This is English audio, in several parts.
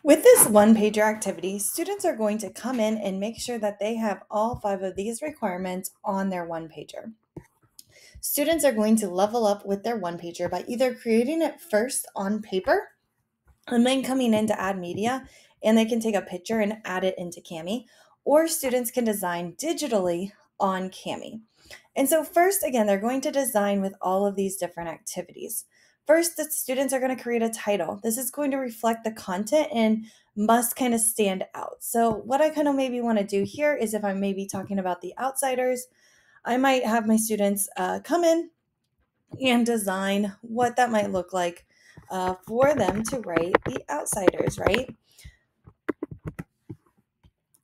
With this one-pager activity, students are going to come in and make sure that they have all 5 of these requirements on their one-pager. Students are going to level up with their one-pager by either creating it first on paper and then coming in to add media, and they can take a picture and add it into Kami, or students can design digitally on Kami. And so first, again, they're going to design with all of these different activities. First, the students are going to create a title. This is going to reflect the content and must kind of stand out. So what I kind of maybe want to do here is if I'm maybe talking about the outsiders, I might have my students come in and design what that might look like for them to write the outsiders, right?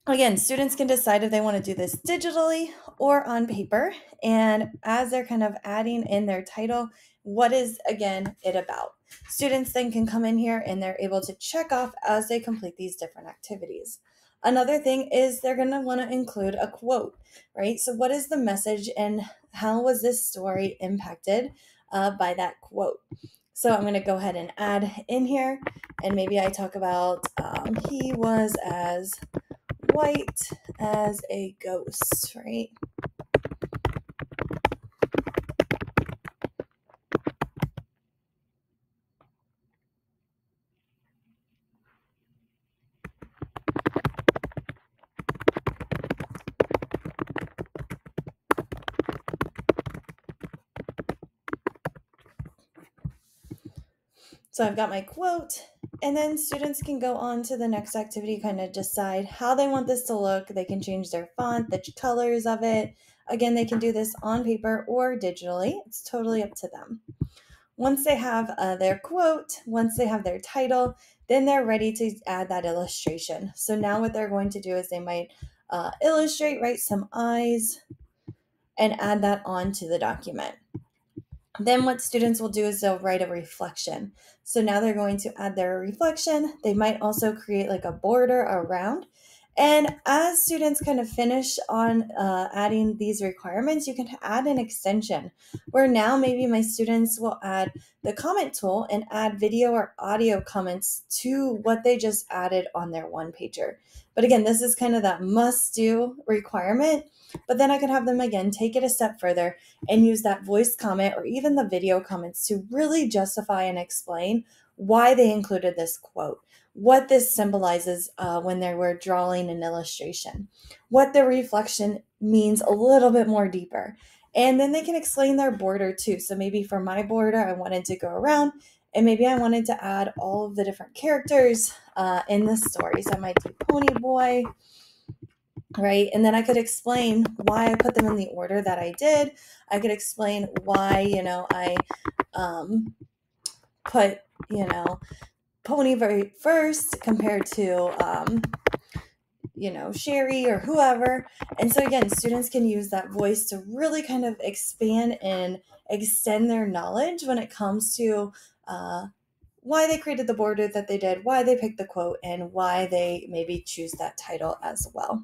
Again, students can decide if they want to do this digitally or on paper. And as they're kind of adding in their title, what is, again, it about? Students then can come in here and they're able to check off as they complete these different activities. Another thing is they're going to want to include a quote, right? So what is the message and how was this story impacted by that quote? So I'm going to go ahead and add in here, and maybe I talk about he was as white as a ghost, right? So I've got my quote, and then students can go on to the next activity, kind of decide how they want this to look. They can change their font, the colors of it. Again, they can do this on paper or digitally. It's totally up to them. Once they have their quote, once they have their title, then they're ready to add that illustration. So now what they're going to do is they might illustrate, write some eyes, and add that onto the document. Then what students will do is they'll write a reflection. So now they're going to add their reflection. They might also create like a border around. And as students kind of finish on adding these requirements, you can add an extension where now maybe my students will add the comment tool and add video or audio comments to what they just added on their one pager. But again, this is kind of that must do requirement. But then I could have them again take it a step further and use that voice comment or even the video comments to really justify and explain why they included this quote, what this symbolizes when they were drawing an illustration, what the reflection means a little bit more deeper. And then they can explain their border too. So maybe for my border, I wanted to go around and maybe I wanted to add all of the different characters in the story. So I might do Pony Boy, right? And then I could explain why I put them in the order that I did. I could explain why, I put, Pony very first compared to, Sherry or whoever. And so again, students can use that voice to really kind of expand and extend their knowledge when it comes to why they created the border that they did, why they picked the quote, and why they maybe choose that title as well.